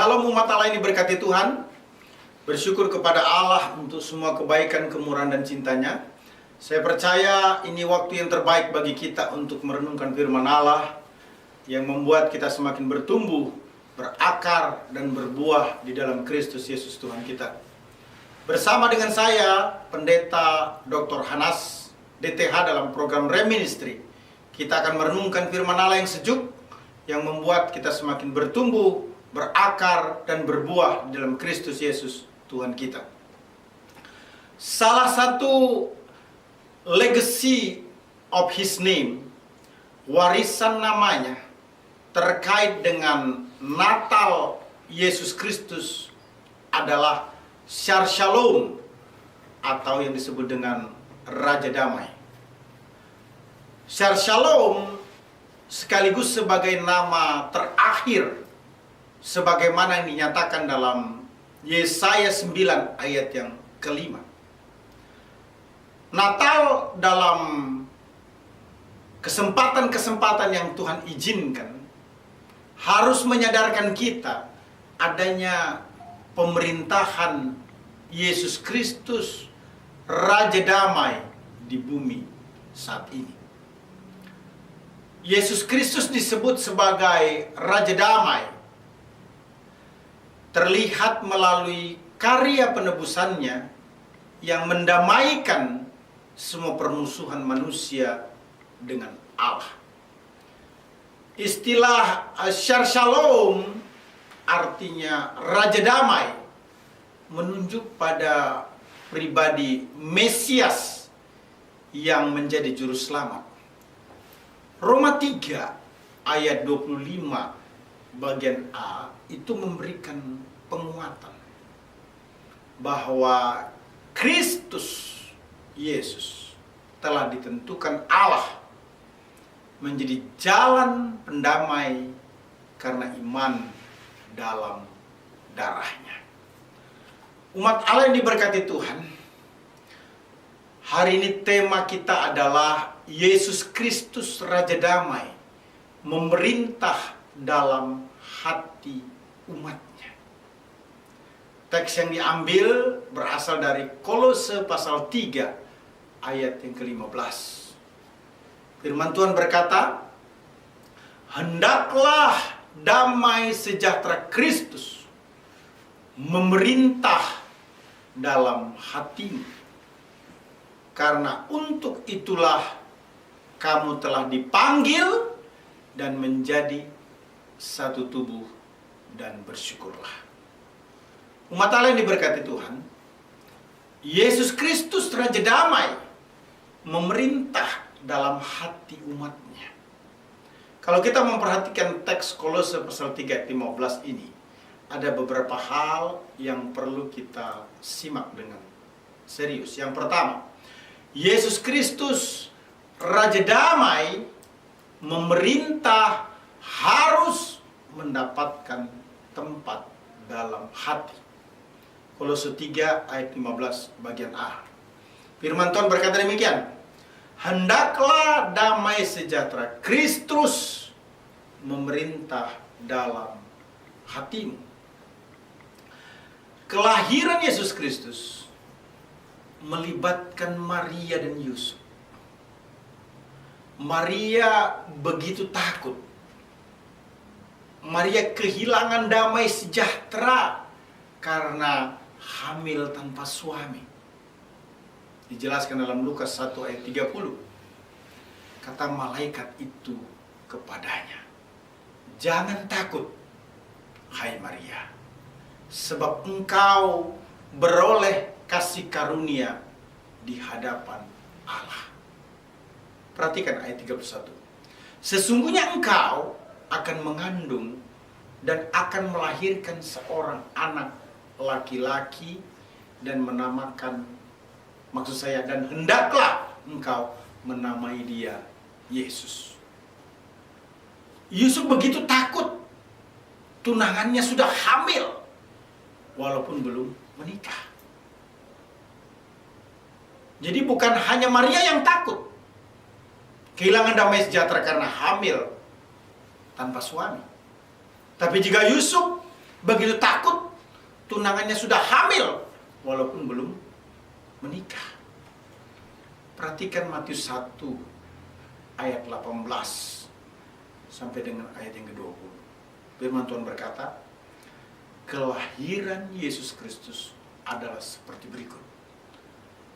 Shalom umat Allah yang diberkati Tuhan. Bersyukur kepada Allah untuk semua kebaikan, kemurahan dan cintanya. Saya percaya ini waktu yang terbaik bagi kita untuk merenungkan firman Allah yang membuat kita semakin bertumbuh, berakar dan berbuah di dalam Kristus Yesus Tuhan kita. Bersama dengan saya, Pendeta Dr. Hanas, DTH dalam program Reministry. Kita akan merenungkan firman Allah yang sejuk, yang membuat kita semakin bertumbuh, berakar, dan berbuah dalam Kristus Yesus Tuhan kita. Salah satu legacy of His name, warisan namanya, terkait dengan Natal Yesus Kristus adalah Shar Shalom, atau yang disebut dengan Raja Damai. Shar Shalom sekaligus sebagai nama terakhir sebagaimana yang dinyatakan dalam Yesaya 9 ayat yang kelima. Natal dalam kesempatan-kesempatan yang Tuhan izinkan harus menyadarkan kita adanya pemerintahan Yesus Kristus, Raja Damai di bumi saat ini. Yesus Kristus disebut sebagai Raja Damai terlihat melalui karya penebusannya yang mendamaikan semua permusuhan manusia dengan Allah. Istilah Shar Shalom artinya Raja Damai, menunjuk pada pribadi Mesias yang menjadi juru selamat. Roma 3 ayat 25 bagian A itu memberikan penguatan bahwa Kristus Yesus telah ditentukan Allah menjadi jalan pendamai karena iman dalam darahnya. Umat Allah yang diberkati Tuhan, hari ini tema kita adalah Yesus Kristus Raja Damai memerintah dalam hati umatnya. Teks yang diambil berasal dari Kolose pasal 3 ayat yang ke-15. Firman Tuhan berkata, "Hendaklah damai sejahtera Kristus memerintah dalam hatimu, karena untuk itulah kamu telah dipanggil dan menjadi satu tubuh, dan bersyukurlah." Umat Allah yang diberkati Tuhan, Yesus Kristus Raja Damai memerintah dalam hati umatnya. Kalau kita memperhatikan teks Kolose pasal 3 ayat 15 ini, ada beberapa hal yang perlu kita simak dengan serius. Yang pertama, Yesus Kristus Raja Damai memerintah harus mendapatkan tempat dalam hati. Kolose 3 ayat 15 bagian A. Firman Tuhan berkata demikian, "Hendaklah damai sejahtera Kristus memerintah dalam hatimu." Kelahiran Yesus Kristus melibatkan Maria dan Yusuf. Maria begitu takut. Maria kehilangan damai sejahtera karena hamil tanpa suami. Dijelaskan dalam Lukas 1 ayat 30. Kata malaikat itu kepadanya, "Jangan takut, hai Maria, sebab engkau beroleh kasih karunia di hadapan Allah." Perhatikan ayat 31. "Sesungguhnya engkau akan mengandung dan akan melahirkan seorang anak laki-laki dan menamakan," dan hendaklah engkau menamai dia Yesus. Yusuf begitu takut. Tunangannya sudah hamil walaupun belum menikah. Jadi bukan hanya Maria yang takut kehilangan damai sejahtera karena hamil tanpa suami, tapi juga Yusuf Begitu takut, tunangannya sudah hamil walaupun belum menikah. Perhatikan Matius 1 ayat 18 sampai dengan ayat yang ke-20. Firman Tuhan berkata, kelahiran Yesus Kristus adalah seperti berikut.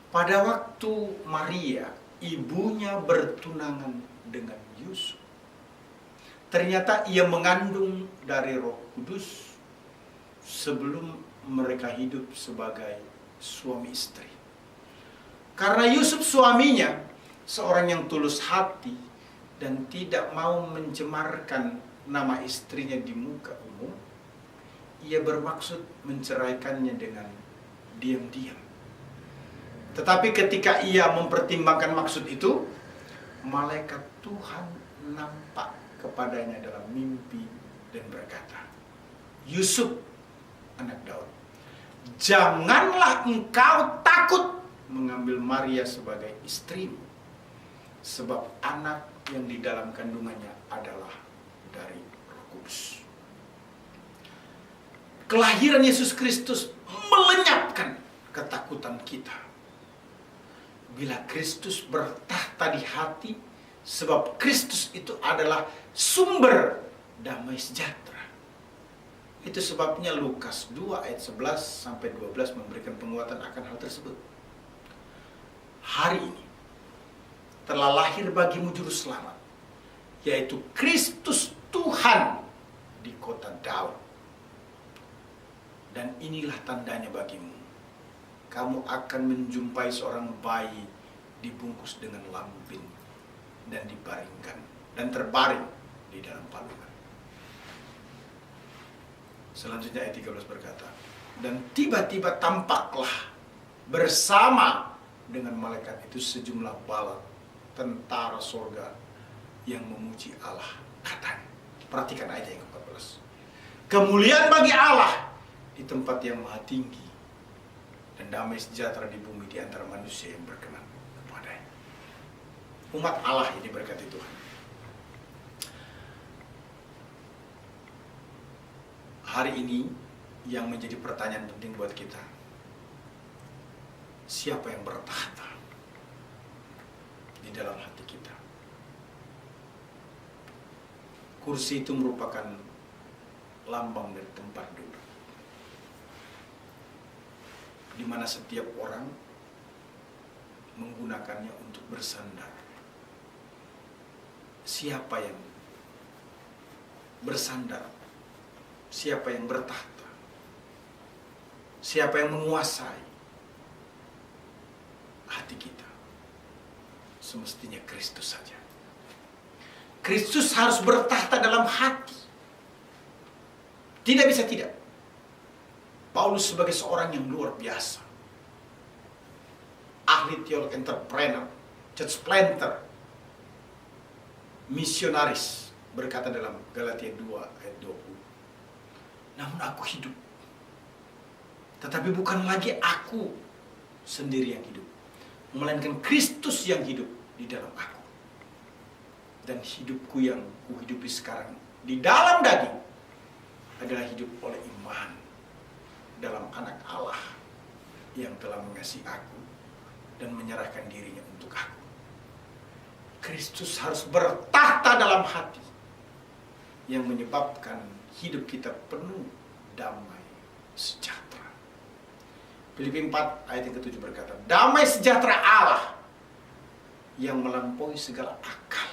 Pada waktu Maria, ibunya bertunangan dengan Yusuf, ternyata ia mengandung dari Roh Kudus sebelum mereka hidup sebagai suami istri. Karena Yusuf suaminya seorang yang tulus hati dan tidak mau mencemarkan nama istrinya di muka umum, ia bermaksud menceraikannya dengan diam-diam. Tetapi ketika ia mempertimbangkan maksud itu, malaikat Tuhan nampak kepadanya dalam mimpi dan berkata, Yusuf, anak Daud, janganlah engkau takut mengambil Maria sebagai istrimu, sebab anak yang di dalam kandungannya adalah dari Roh Kudus. Kelahiran Yesus Kristus melenyapkan ketakutan kita. Bila Kristus bertahta di hati, sebab Kristus itu adalah sumber damai sejahtera. Itu sebabnya Lukas 2 ayat 11 sampai 12 memberikan penguatan akan hal tersebut. Hari ini telah lahir bagimu juru selamat, yaitu Kristus Tuhan di kota Daud. Dan inilah tandanya bagimu. Kamu akan menjumpai seorang bayi dibungkus dengan lampin dan dibaringkan dan terbaring di dalam palungan. Selanjutnya ayat 13 berkata, dan tiba-tiba tampaklah bersama dengan malaikat itu sejumlah bala tentara surga yang memuji Allah, katanya. Perhatikan ayat yang ke-14. Kemuliaan bagi Allah di tempat yang maha tinggi, dan damai sejahtera di bumi di antara manusia yang berkenan kepadanya. Umat Allah ini berkati Tuhan. Hari ini yang menjadi pertanyaan penting buat kita, siapa yang bertahta di dalam hati kita? Kursi itu merupakan lambang dari tempat duduk, di mana setiap orang menggunakannya untuk bersandar. Siapa yang bersandar? Siapa yang bertahta? Siapa yang menguasai hati kita? Semestinya Kristus saja. Kristus harus bertahta dalam hati. Tidak bisa tidak. Paulus sebagai seorang yang luar biasa, ahli teolog, entrepreneur, church planter, misionaris, berkata dalam Galatia 2 ayat 20, namun aku hidup, tetapi bukan lagi aku sendiri yang hidup, melainkan Kristus yang hidup di dalam aku. Dan hidupku yang kuhidupi sekarang di dalam daging adalah hidup oleh iman dalam anak Allah yang telah mengasihi aku dan menyerahkan dirinya untuk aku. Kristus harus bertahta dalam hati, yang menyebabkan hidup kita penuh damai sejahtera. Filipi 4 ayat yang ke-7 berkata, damai sejahtera Allah yang melampaui segala akal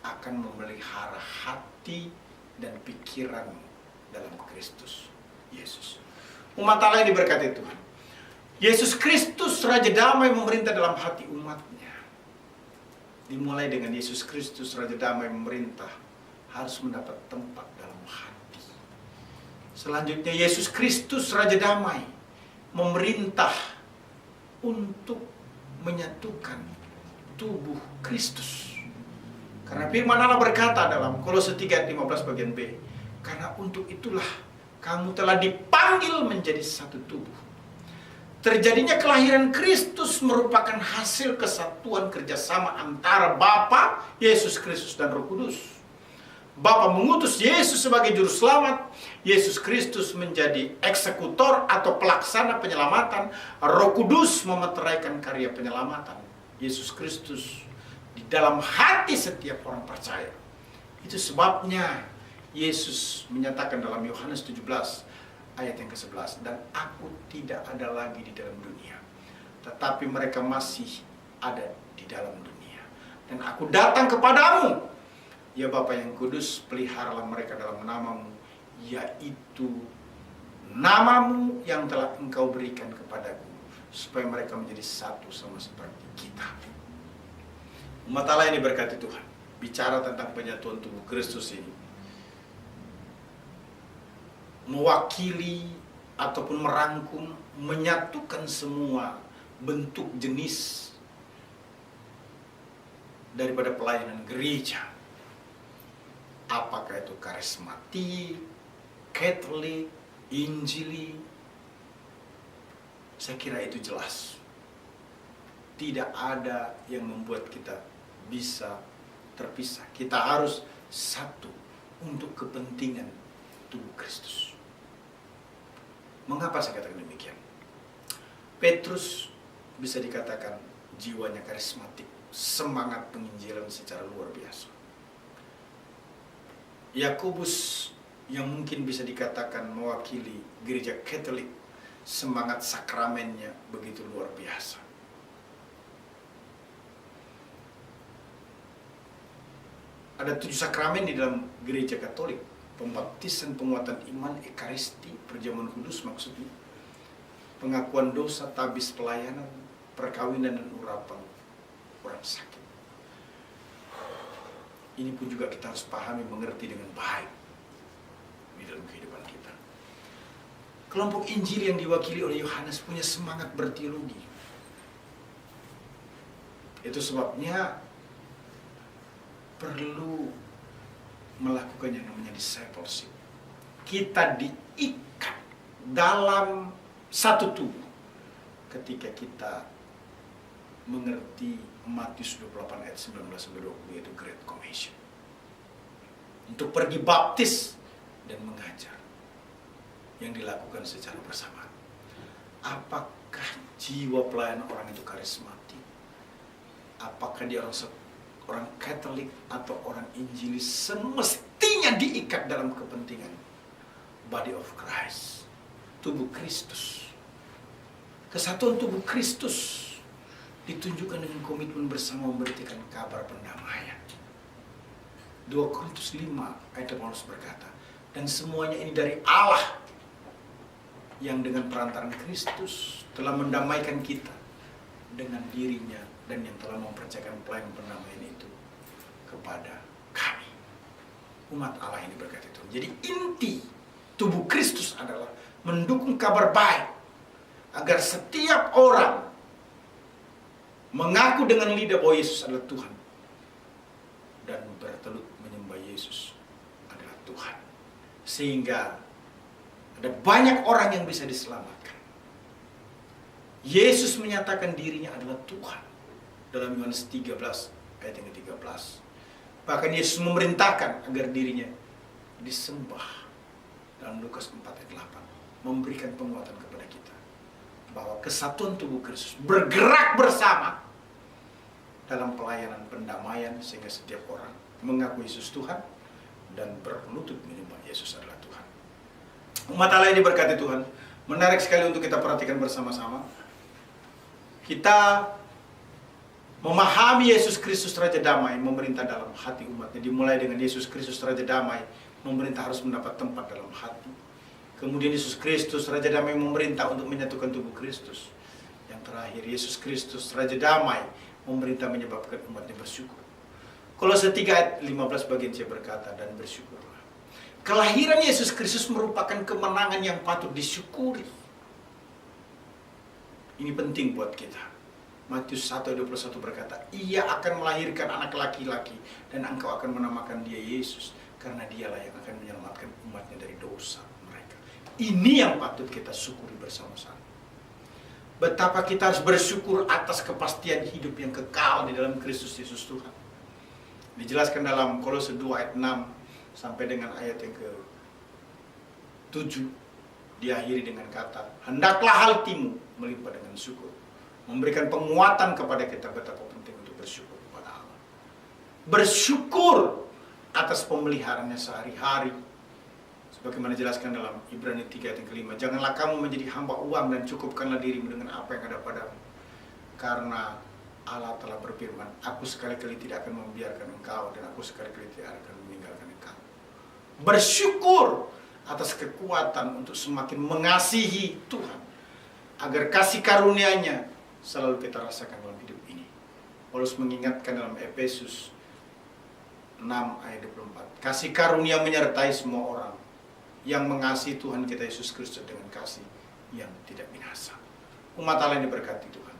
akan memelihara hati dan pikiranmu dalam Kristus Yesus. Umat Allah yang diberkati Tuhan, Yesus Kristus Raja Damai memerintah dalam hati umatnya. Dimulai dengan Yesus Kristus Raja Damai memerintah, harus mendapat tempat dalam hati. Selanjutnya Yesus Kristus Raja Damai memerintah untuk menyatukan tubuh Kristus. Karena firman Allah berkata dalam Kolose 3 ayat 15 bagian B, karena untuk itulah kamu telah dipanggil menjadi satu tubuh. Terjadinya kelahiran Kristus merupakan hasil kesatuan kerjasama antara Bapa, Yesus Kristus dan Roh Kudus. Bapa mengutus Yesus sebagai juru selamat, Yesus Kristus menjadi eksekutor atau pelaksana penyelamatan, Roh Kudus memeteraikan karya penyelamatan. Yesus Kristus di dalam hati setiap orang percaya. Itu sebabnya Yesus menyatakan dalam Yohanes 17 ayat yang ke-11, dan aku tidak ada lagi di dalam dunia, tetapi mereka masih ada di dalam dunia. Dan aku datang kepadamu, ya Bapa yang kudus, peliharalah mereka dalam namamu, yaitu namamu yang telah engkau berikan kepadaku, supaya mereka menjadi satu sama seperti kita. Umat Allah yang diberkati Tuhan, bicara tentang penyatuan tubuh Kristus ini mewakili ataupun merangkum, menyatukan semua bentuk jenis daripada pelayanan gereja. Apakah itu karismatik, Katolik, Injili, saya kira itu jelas. Tidak ada yang membuat kita bisa terpisah. Kita harus satu untuk kepentingan tubuh Kristus. Mengapa saya katakan demikian? Petrus bisa dikatakan jiwanya karismatik, semangat penginjilan secara luar biasa. Yakobus yang mungkin bisa dikatakan mewakili gereja Katolik, semangat sakramennya begitu luar biasa. Ada 7 sakramen di dalam gereja Katolik: pembaptisan, penguatan iman, ekaristi, perjamuan kudus maksudnya, pengakuan dosa, tabis pelayanan, perkawinan dan urapan orang sakit. Ini pun juga kita harus pahami, mengerti dengan baik di dalam kehidupan kita. Kelompok Injil yang diwakili oleh Yohanes punya semangat berteologi. Itu sebabnya perlu melakukan yang namanya discipleship. Kita diikat dalam satu tubuh ketika kita mengerti Matius 28 ayat 19-20, yaitu Great Commission, untuk pergi baptis dan mengajar, yang dilakukan secara bersamaan. Apakah jiwa pelayanan orang itu karismatik? Apakah dia orang Katolik atau orang Injilis? Semestinya diikat dalam kepentingan body of Christ, tubuh Kristus. Kesatuan tubuh Kristus ditunjukkan dengan komitmen bersama memberitakan kabar pendamaian. 2 Korintus 5 ayat Paulus berkata, dan semuanya ini dari Allah yang dengan perantaran Kristus telah mendamaikan kita dengan dirinya, dan yang telah mempercayakan pelayanan pendamaian itu kepada kami. Umat Allah ini berkata itu. Jadi inti tubuh Kristus adalah mendukung kabar baik agar setiap orang mengaku dengan lidah bahwa Yesus adalah Tuhan dan bertelut menyembah Yesus adalah Tuhan, sehingga ada banyak orang yang bisa diselamatkan. Yesus menyatakan dirinya adalah Tuhan dalam Yohanes 13 ayat yang ke-13. Bahkan Yesus memerintahkan agar dirinya disembah dalam Lukas 4 ayat 8, memberikan penguatan kepada kita bahwa kesatuan tubuh Kristus bergerak bersama dalam pelayanan pendamaian, sehingga setiap orang mengaku Yesus Tuhan dan berlutut menyembah Yesus adalah Tuhan. Umat Allah ini berkati Tuhan, menarik sekali untuk kita perhatikan bersama-sama. Kita memahami Yesus Kristus Raja Damai memerintah dalam hati umatnya. Dimulai dengan Yesus Kristus Raja Damai, memerintah harus mendapat tempat dalam hati. Kemudian Yesus Kristus Raja Damai memerintah untuk menyatukan tubuh Kristus. Yang terakhir, Yesus Kristus Raja Damai memerintah menyebabkan umatnya bersyukur. Kolose 3 ayat 15 bagian C berkata, dan bersyukurlah. Kelahiran Yesus Kristus merupakan kemenangan yang patut disyukuri. Ini penting buat kita. Matius 1 ayat 21 berkata, ia akan melahirkan anak laki-laki dan engkau akan menamakan dia Yesus, karena dialah yang akan menyelamatkan umatnya dari dosa mereka. Ini yang patut kita syukuri bersama-sama. Betapa kita harus bersyukur atas kepastian hidup yang kekal di dalam Kristus Yesus Tuhan. Dijelaskan dalam Kolose 2 ayat 6, sampai dengan ayat yang ke-7 diakhiri dengan kata, hendaklah hatimu melimpah dengan syukur, memberikan penguatan kepada kita betapa penting untuk bersyukur kepada Allah. Bersyukur atas pemeliharaannya sehari-hari. Sebagaimana dijelaskan dalam Ibrani 3 ayat yang ke-5, janganlah kamu menjadi hamba uang dan cukupkanlah dirimu dengan apa yang ada padamu. Karena Allah telah berfirman, aku sekali-kali tidak akan membiarkan engkau dan aku sekali-kali tidak akan meninggalkan engkau. Bersyukur atas kekuatan untuk semakin mengasihi Tuhan, agar kasih karunia-Nya selalu kita rasakan dalam hidup ini. Paulus mengingatkan dalam Efesus 6 ayat 24, kasih karunia menyertai semua orang yang mengasihi Tuhan kita Yesus Kristus dengan kasih yang tidak binasa. Umat Allah yang diberkati Tuhan,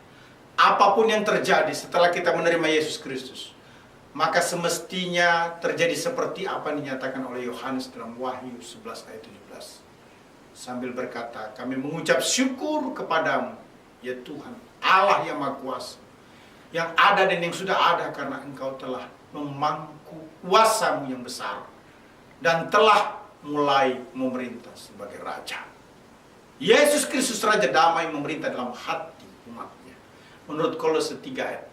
apapun yang terjadi setelah kita menerima Yesus Kristus, maka semestinya terjadi seperti apa yang dinyatakan oleh Yohanes dalam Wahyu 11 ayat 17. Sambil berkata, kami mengucap syukur kepadamu, ya Tuhan, Allah yang Maha Kuasa, yang ada dan yang sudah ada, karena Engkau telah memangku kuasa-Mu yang besar dan telah mulai memerintah sebagai Raja. Yesus Kristus Raja damai memerintah dalam hati umatnya. Menurut Kolose 3 ayat,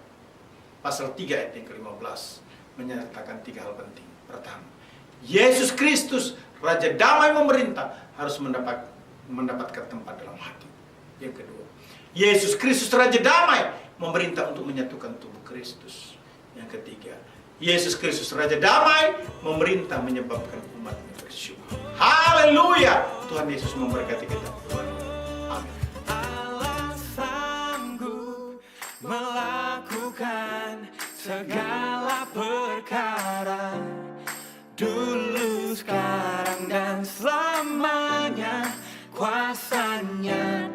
pasal 3 ayat yang ke-15 menyatakan 3 hal penting. Pertama, Yesus Kristus Raja damai memerintah harus mendapatkan tempat dalam hati. Yang kedua, Yesus Kristus Raja damai memerintah untuk menyatukan tubuh Kristus. Yang ketiga, Yesus Kristus Raja damai memerintah menyebabkan umatnya bersyukur. Haleluya! Tuhan Yesus memberkati kita. Amin. Allah sanggup melakukan segala perkara, dulu, sekarang, dan selamanya. Kuasanya